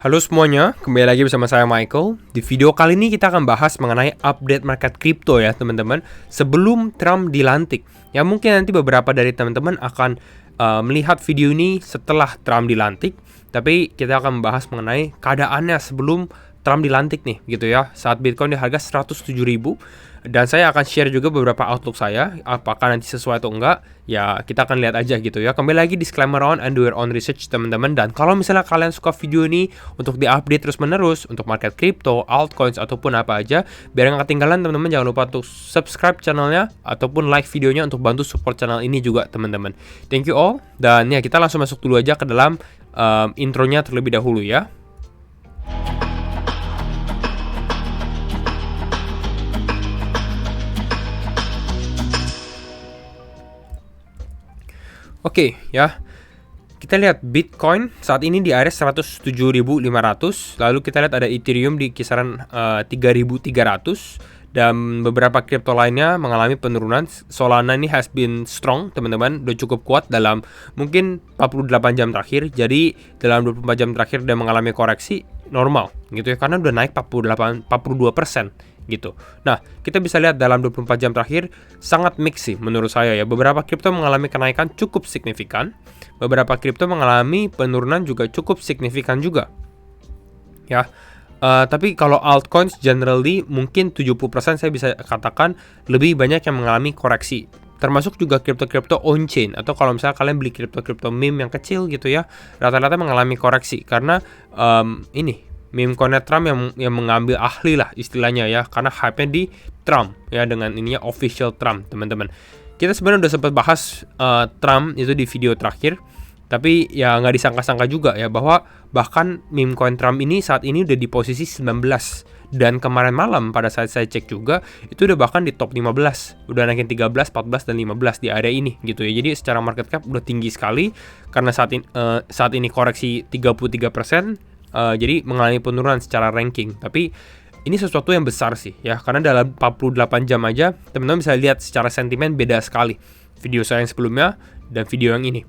Halo semuanya, kembali lagi bersama saya Michael. Di video kali ini kita akan bahas mengenai update market kripto ya teman-teman, sebelum Trump dilantik. Ya mungkin nanti beberapa dari teman-teman akan melihat video ini setelah Trump dilantik, tapi kita akan membahas mengenai keadaannya sebelum Trump dilantik nih gitu ya, saat Bitcoin di harga 107.000. Dan saya akan share juga beberapa outlook saya, apakah nanti sesuai atau enggak, ya kita akan lihat aja gitu ya. Kembali lagi disclaimer on and do your own research teman-teman. Dan kalau misalnya kalian suka video ini untuk diupdate terus menerus untuk market crypto, altcoins ataupun apa aja, biar nggak ketinggalan teman-teman, jangan lupa untuk subscribe channelnya ataupun like videonya untuk bantu support channel ini juga teman-teman. Thank you all, dan ya kita langsung masuk dulu aja ke dalam intronya terlebih dahulu ya. Oke, ya. Kita lihat Bitcoin saat ini di area 107.500, lalu kita lihat ada Ethereum di kisaran 3.300 dan beberapa kripto lainnya mengalami penurunan. Solana ini has been strong, teman-teman, udah cukup kuat dalam mungkin 48 jam terakhir. Jadi dalam 24 jam terakhir dia mengalami koreksi normal gitu ya, karena udah naik 42% gitu. Nah, kita bisa lihat dalam 24 jam terakhir sangat mix sih menurut saya ya. Beberapa kripto mengalami kenaikan cukup signifikan, beberapa kripto mengalami penurunan juga cukup signifikan juga. Ya. Tapi kalau altcoins generally mungkin 70% saya bisa katakan lebih banyak yang mengalami koreksi. Termasuk juga kripto-kripto on-chain, atau kalau misalnya kalian beli kripto-kripto meme yang kecil gitu ya, rata-rata mengalami koreksi karena ini meme coinnya Trump yang mengambil ahli lah istilahnya ya, karena hype-nya di Trump ya, dengan ininya official Trump teman-teman. Kita sebenarnya udah sempat bahas Trump itu di video terakhir, tapi ya nggak disangka-sangka juga ya bahwa bahkan meme coin Trump ini saat ini udah di posisi 19, dan kemarin malam pada saat saya cek juga itu udah bahkan di top 15, udah naikin 13, 14 dan 15 di area ini gitu ya. Jadi secara market cap udah tinggi sekali karena saat ini koreksi 33%. Jadi mengalami penurunan secara ranking. Tapi ini sesuatu yang besar sih ya, karena dalam 48 jam aja teman-teman bisa lihat secara sentimen beda sekali video saya yang sebelumnya dan video yang ini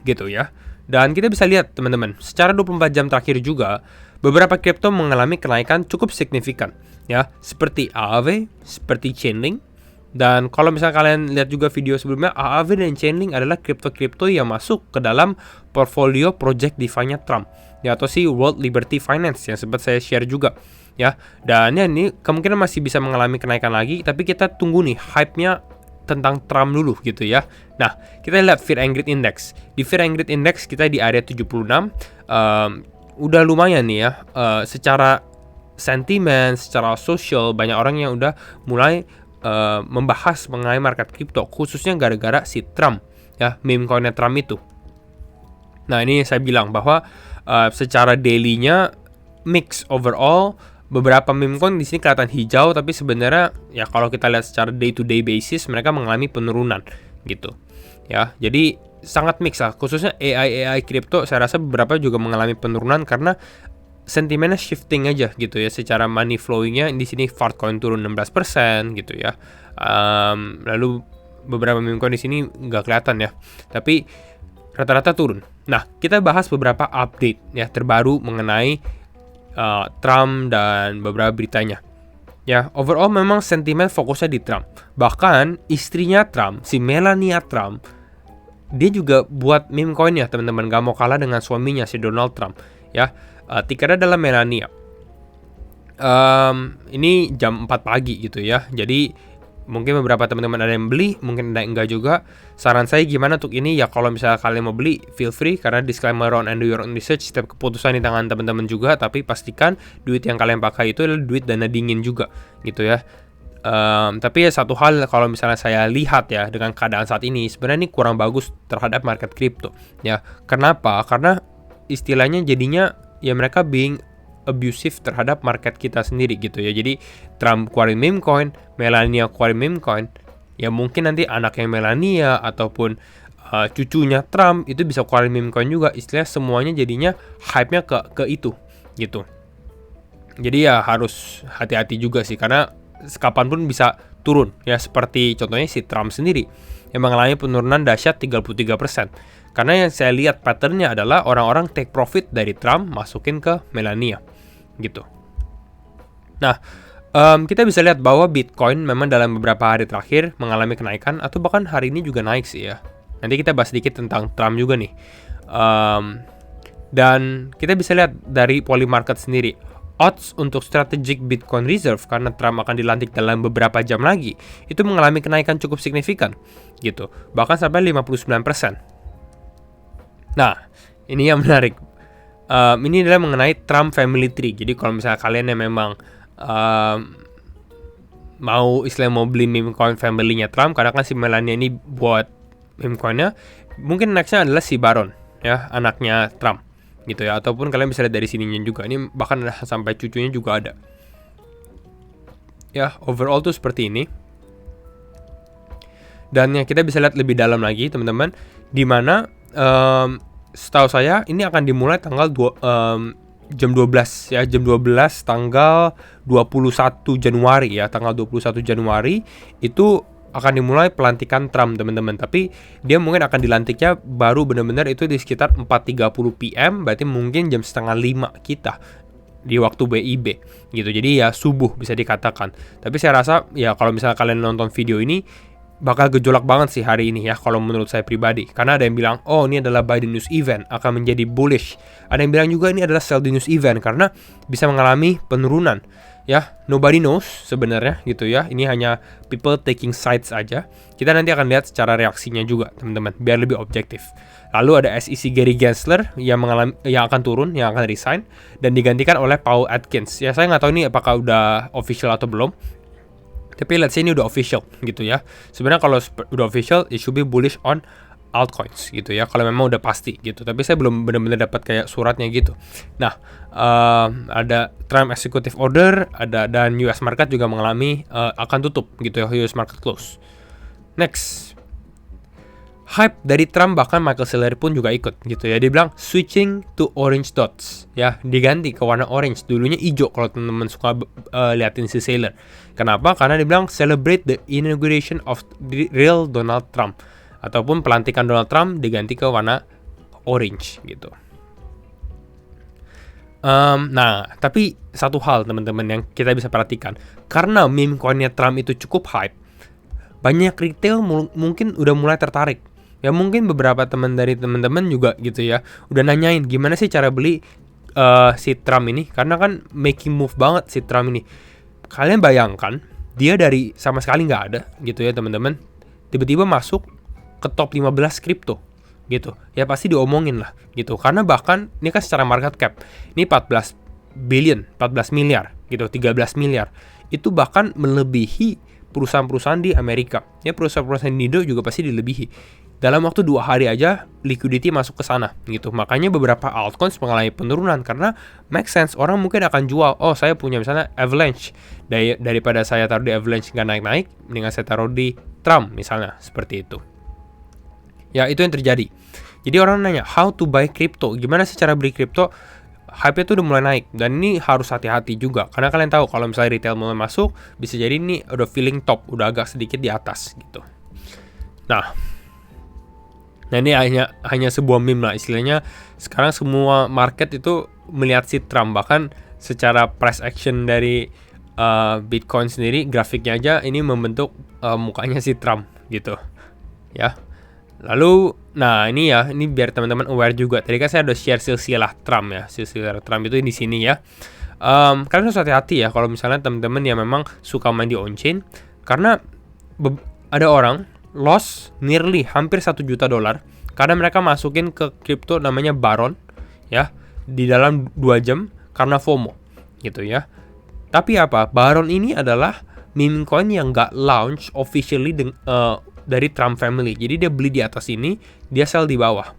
gitu ya. Dan kita bisa lihat teman-teman, secara 24 jam terakhir juga beberapa kripto mengalami kenaikan cukup signifikan ya, seperti AAV, seperti Chainlink. Dan kalau misalnya kalian lihat juga video sebelumnya, AAV dan Chainlink adalah kripto-kripto yang masuk ke dalam portfolio project DeFi-nya Trump ya, atau si World Liberty Finance yang sempat saya share juga ya. Dan ya ini kemungkinan masih bisa mengalami kenaikan lagi, tapi kita tunggu nih hype-nya tentang Trump dulu gitu ya. Nah, kita lihat Fear and Greed Index. Di Fear and Greed Index kita di area 76. Udah lumayan nih ya, secara sentimen, secara sosial banyak orang yang udah mulai membahas mengenai market crypto, khususnya gara-gara si Trump ya, meme coinnya Trump itu. Nah, ini saya bilang bahwa secara daily-nya mix overall. Beberapa meme coin di sini kelihatan hijau, tapi sebenarnya ya kalau kita lihat secara day to day basis mereka mengalami penurunan gitu ya. Jadi sangat mix lah, khususnya AI crypto saya rasa beberapa juga mengalami penurunan karena sentimennya shifting aja gitu ya. Secara money flowing-nya di sini Fartcoin turun 16% gitu ya. Lalu beberapa meme coin di sini nggak kelihatan ya, tapi rata-rata turun. Nah, kita bahas beberapa update ya terbaru mengenai Trump dan beberapa beritanya. Ya, overall memang sentimen fokusnya di Trump. Bahkan istrinya Trump, si Melania Trump, dia juga buat meme coin ya teman-teman, gak mau kalah dengan suaminya si Donald Trump. Ya, tikernya adalah Melania. Ini jam 4 pagi gitu ya. Jadi mungkin beberapa teman-teman ada yang beli, mungkin ada yang enggak juga. Saran saya gimana untuk ini ya, kalau misalnya kalian mau beli, feel free, karena disclaimer on and do your own research, setiap keputusan di tangan teman-teman juga, tapi pastikan duit yang kalian pakai itu adalah duit dana dingin juga gitu ya. Tapi ya satu hal, kalau misalnya saya lihat ya dengan keadaan saat ini, sebenarnya ini kurang bagus terhadap market crypto ya. Kenapa? Karena istilahnya jadinya ya mereka being abusive terhadap market kita sendiri gitu ya. Jadi Trump keluarin meme coin, Melania keluarin meme coin, ya mungkin nanti anaknya Melania ataupun cucunya Trump itu bisa keluarin meme coin juga. Istilahnya semuanya jadinya hype-nya ke itu gitu. Jadi ya harus hati-hati juga sih, karena kapanpun bisa turun ya, seperti contohnya si Trump sendiri yang mengalami penurunan dahsyat 33%. Karena yang saya lihat patternnya adalah orang-orang take profit dari Trump masukin ke Melania gitu. Nah, kita bisa lihat bahwa Bitcoin memang dalam beberapa hari terakhir mengalami kenaikan atau bahkan hari ini juga naik sih ya. Nanti kita bahas sedikit tentang Trump juga nih. Dan kita bisa lihat dari Polymarket sendiri, odds untuk strategic Bitcoin reserve karena Trump akan dilantik dalam beberapa jam lagi itu mengalami kenaikan cukup signifikan gitu, bahkan sampai 59%. Nah, ini yang menarik. Ini adalah mengenai Trump Family Tree. Jadi kalau misalnya kalian yang memang mau beli meme coin family-nya Trump, karena kan si Melania ini buat meme coin-nya, mungkin next-nya adalah si Baron ya, anaknya Trump gitu ya, ataupun kalian bisa lihat dari sininya juga, ini bahkan sampai cucunya juga ada ya. Overall tuh seperti ini, dan yang kita bisa lihat lebih dalam lagi teman-teman, dimana setahu saya ini akan dimulai tanggal jam 12 ya, jam 12 tanggal 21 Januari ya, tanggal 21 Januari itu akan dimulai pelantikan Trump teman-teman. Tapi dia mungkin akan dilantiknya baru benar-benar itu di sekitar 4:30 PM, berarti mungkin jam setengah 5 kita di waktu BIB gitu. Jadi ya subuh bisa dikatakan. Tapi saya rasa ya kalau misalnya kalian nonton video ini bakal gejolak banget sih hari ini ya, kalau menurut saya pribadi. Karena ada yang bilang, oh ini adalah buy the news event, akan menjadi bullish. Ada yang bilang juga ini adalah sell the news event, karena bisa mengalami penurunan. Ya, nobody knows sebenarnya gitu ya. Ini hanya people taking sides aja. Kita nanti akan lihat secara reaksinya juga, teman-teman, biar lebih objektif. Lalu ada SEC Gary Gensler yang akan turun, yang akan resign, dan digantikan oleh Paul Atkins. Ya, saya nggak tahu ini apakah udah official atau belum. Tapi let's say ini udah official gitu ya. Sebenarnya kalau udah official, it should be bullish on altcoins gitu ya, kalau memang udah pasti gitu. Tapi saya belum benar-benar dapat kayak suratnya gitu. Nah, ada Trump executive order, dan US market juga mengalami akan tutup gitu ya, US market close. Next, hype dari Trump, bahkan Michael Saylor pun juga ikut gitu ya. Dia bilang switching to orange dots ya, diganti ke warna orange. Dulunya hijau kalau teman-teman suka liatin si Saylor. Kenapa? Karena dia bilang celebrate the inauguration of the real Donald Trump, ataupun pelantikan Donald Trump diganti ke warna orange gitu. Nah, tapi satu hal teman-teman yang kita bisa perhatikan, karena meme coinnya Trump itu cukup hype, banyak retail mungkin udah mulai tertarik. Ya mungkin beberapa teman-teman juga gitu ya, udah nanyain gimana sih cara beli si Trump ini, karena kan making move banget si Trump ini. Kalian bayangkan dia dari sama sekali nggak ada gitu ya teman-teman, tiba-tiba masuk ke top 15 kripto gitu. Ya pasti diomongin lah gitu, karena bahkan ini kan secara market cap ini 14 miliar gitu, 13 miliar. Itu bahkan melebihi perusahaan-perusahaan di Amerika. Ya perusahaan-perusahaan di Indo juga pasti dilebihi. Dalam waktu 2 hari aja liquidity masuk ke sana gitu. Makanya beberapa altcoins mengalami penurunan karena make sense, orang mungkin akan jual. Oh, saya punya misalnya Avalanche. Daripada saya taruh di Avalanche nggak naik-naik, mendingan saya taruh di Trump misalnya, seperti itu. Ya, itu yang terjadi. Jadi orang nanya, how to buy crypto? Gimana sih cara beli crypto? Hype-nya tuh udah mulai naik, dan ini harus hati-hati juga. Karena kalian tahu kalau misalnya retail mulai masuk, bisa jadi ini udah feeling top, udah agak sedikit di atas gitu. Nah ini hanya sebuah meme lah istilahnya. Sekarang semua market itu melihat si Trump, bahkan secara price action dari Bitcoin sendiri, grafiknya aja ini membentuk mukanya si Trump gitu ya. Lalu, nah ini biar teman-teman aware juga. Tadi kan saya udah share silsilah Trump ya, silsilah Trump itu di sini ya. Kalian harus hati-hati ya kalau misalnya teman-teman yang memang suka main di on-chain, karena ada orang loss nearly hampir $1 juta karena mereka masukin ke crypto namanya Baron ya di dalam 2 jam karena FOMO gitu ya. Tapi apa? Baron ini adalah meme coin yang nggak launch officially dari Trump family. Jadi dia beli di atas ini, dia sell di bawah.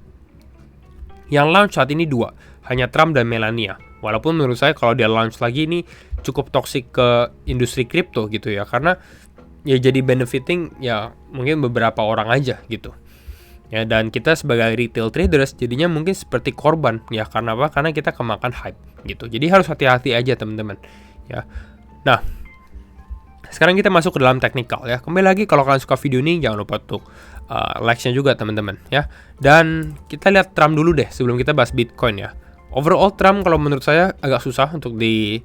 Yang launch saat ini 2, hanya Trump dan Melania. Walaupun menurut saya kalau dia launch lagi ini cukup toxic ke industri kripto gitu ya, karena ya jadi benefiting ya mungkin beberapa orang aja gitu ya, dan kita sebagai retail traders jadinya mungkin seperti korban ya. Karena apa? Karena kita kemakan hype gitu. Jadi harus hati-hati aja teman-teman ya. Nah, sekarang kita masuk ke dalam technical ya. Kembali lagi, kalau kalian suka video ini jangan lupa untuk likes-nya juga teman-teman ya. Dan kita lihat Trump dulu deh sebelum kita bahas Bitcoin ya. Overall Trump kalau menurut saya agak susah untuk di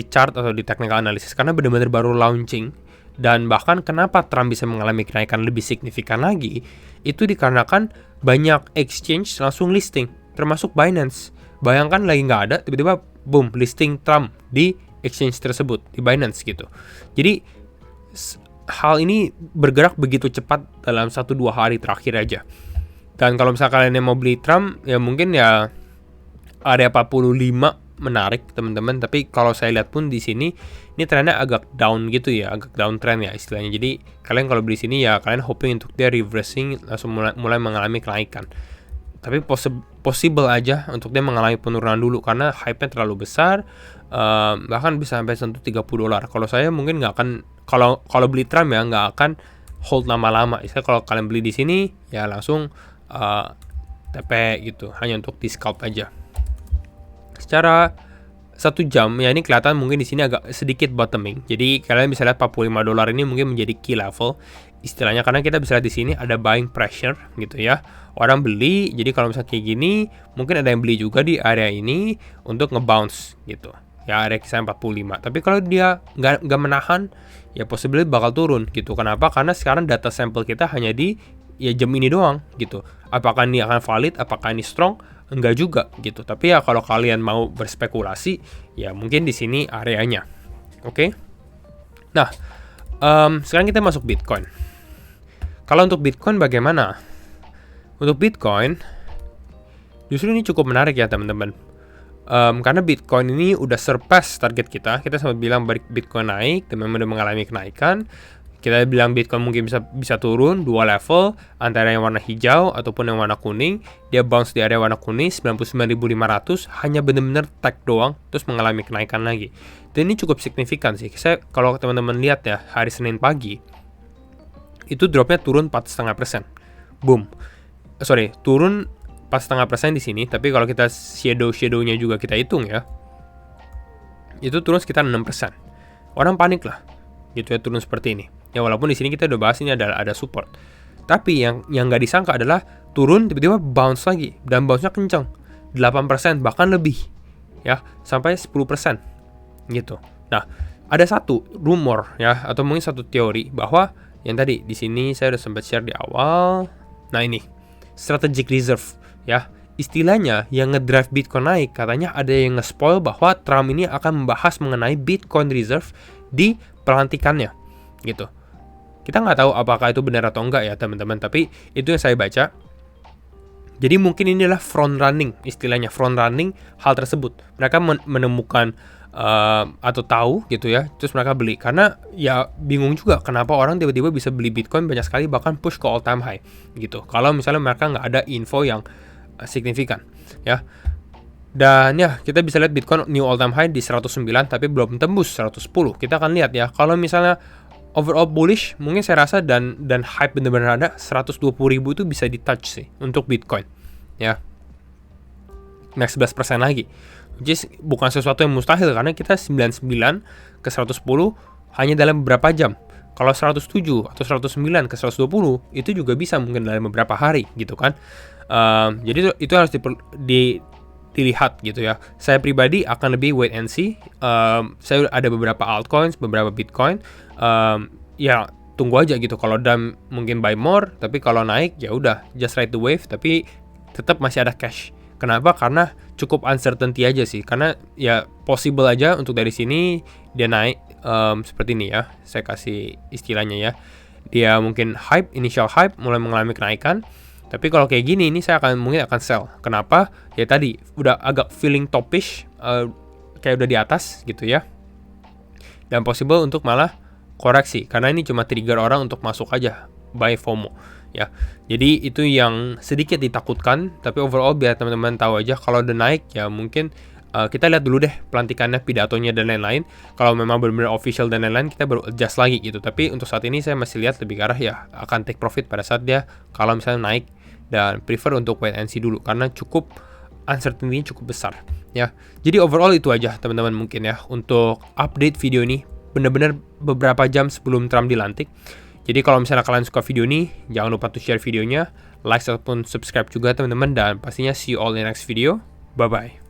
chart atau di technical analysis karena benar-benar baru launching. Dan bahkan kenapa Trump bisa mengalami kenaikan lebih signifikan lagi itu dikarenakan banyak exchange langsung listing termasuk Binance. Bayangkan lagi nggak ada tiba-tiba boom listing Trump di exchange tersebut di Binance gitu. Jadi hal ini bergerak begitu cepat dalam 1-2 hari terakhir aja. Dan kalau misalnya kalian yang mau beli Trump ya mungkin ya area 45 menarik teman-teman, tapi kalau saya lihat pun di sini ini trennya agak down gitu ya, agak down trend ya istilahnya. Jadi kalian kalau beli sini ya kalian hoping untuk dia reversing langsung mulai mengalami kenaikan. Tapi possible aja untuk dia mengalami penurunan dulu karena hype-nya terlalu besar, bahkan bisa sampai sentuh $30. Kalau saya mungkin nggak akan, kalau beli Trump ya nggak akan hold lama-lama. Misalnya kalau kalian beli di sini ya langsung TP gitu, hanya untuk di scalp aja. Secara 1 jam ya ini kelihatan mungkin di sini agak sedikit bottoming. Jadi kalian bisa lihat $45 ini mungkin menjadi key level istilahnya karena kita bisa lihat di sini ada buying pressure gitu ya. Orang beli, jadi kalau misalnya kayak gini mungkin ada yang beli juga di area ini untuk ngebounce gitu. Ya area kisaran 45. Tapi kalau dia nggak menahan ya possibly bakal turun gitu. Kenapa? Karena sekarang data sampel kita hanya di ya jam ini doang gitu. Apakah ini akan valid? Apakah ini strong? Enggak juga gitu. Tapi ya kalau kalian mau berspekulasi, ya mungkin di sini areanya. Oke. Nah, sekarang kita masuk Bitcoin. Kalau untuk Bitcoin bagaimana? Untuk Bitcoin, justru ini cukup menarik ya teman-teman. Karena Bitcoin ini udah surpass target kita. Kita sempat bilang Bitcoin naik, teman-teman udah mengalami kenaikan. Kita bilang Bitcoin mungkin bisa turun 2 level antara yang warna hijau ataupun yang warna kuning. Dia bounce di area warna kuning 99.500 hanya benar-benar tag doang terus mengalami kenaikan lagi. Dan ini cukup signifikan sih. Saya kalau teman-teman lihat ya hari Senin pagi itu dropnya turun 4,5%. Boom. Turun 4,5% di sini, tapi kalau kita shadownya juga kita hitung ya. Itu turun sekitar 6%. Orang panik lah. Gitu ya turun seperti ini. Ya walaupun di sini kita udah bahas ini ada support. Tapi yang nggak disangka adalah turun tiba-tiba bounce lagi dan bounce-nya kencang. 8% bahkan lebih. Ya, sampai 10% gitu. Nah, ada satu rumor ya atau mungkin satu teori bahwa yang tadi di sini saya udah sempat share di awal. Nah, ini strategic reserve ya. Istilahnya yang ngedrive Bitcoin naik katanya ada yang nge-spoil bahwa Trump ini akan membahas mengenai Bitcoin reserve di pelantikannya gitu. Kita nggak tahu apakah itu benar atau enggak ya teman-teman, tapi itu yang saya baca. Jadi mungkin ini adalah front running, istilahnya front running hal tersebut. Mereka menemukan atau tahu gitu ya, terus mereka beli. Karena ya bingung juga kenapa orang tiba-tiba bisa beli Bitcoin banyak sekali bahkan push ke all time high gitu. Kalau misalnya mereka nggak ada info yang signifikan ya. Dan ya kita bisa lihat Bitcoin new all time high di 109 tapi belum tembus 110. Kita akan lihat ya kalau misalnya overall bullish mungkin saya rasa dan hype benar-benar ada 120.000 itu bisa di touch sih untuk Bitcoin ya. Naik 11% lagi. Which is bukan sesuatu yang mustahil karena kita 99 ke 110 hanya dalam beberapa jam. Kalau 107 atau 109 ke 120 itu juga bisa mungkin dalam beberapa hari gitu kan. Jadi itu harus dilihat gitu ya. Saya pribadi akan lebih wait and see. Saya ada beberapa altcoins, beberapa Bitcoin. Ya tunggu aja gitu. Kalau down mungkin buy more, tapi kalau naik ya udah just ride the wave. Tapi tetap masih ada cash. Kenapa? Karena cukup uncertainty aja sih. Karena ya possible aja untuk dari sini dia naik seperti ini ya. Saya kasih istilahnya ya. Dia mungkin initial hype mulai mengalami kenaikan. Tapi kalau kayak gini, ini saya mungkin akan sell. Kenapa? Ya tadi, udah agak feeling topish, kayak udah di atas gitu ya. Dan possible untuk malah koreksi, karena ini cuma trigger orang untuk masuk aja, buy FOMO. Ya, jadi itu yang sedikit ditakutkan, tapi overall biar teman-teman tahu aja, kalau udah naik ya mungkin kita lihat dulu deh pelantikannya, pidatonya dan lain-lain. Kalau memang benar-benar official dan lain-lain, kita baru adjust lagi gitu. Tapi untuk saat ini saya masih lihat lebih ke arah ya akan take profit pada saat dia kalau misalnya naik. Dan prefer untuk wait and see dulu karena cukup uncertainty cukup besar ya. Jadi overall itu aja teman-teman mungkin ya untuk update video ini benar-benar beberapa jam sebelum Trump dilantik. Jadi kalau misalnya kalian suka video ini, jangan lupa untuk share videonya, like ataupun subscribe juga teman-teman, dan pastinya see you all in the next video. Bye bye.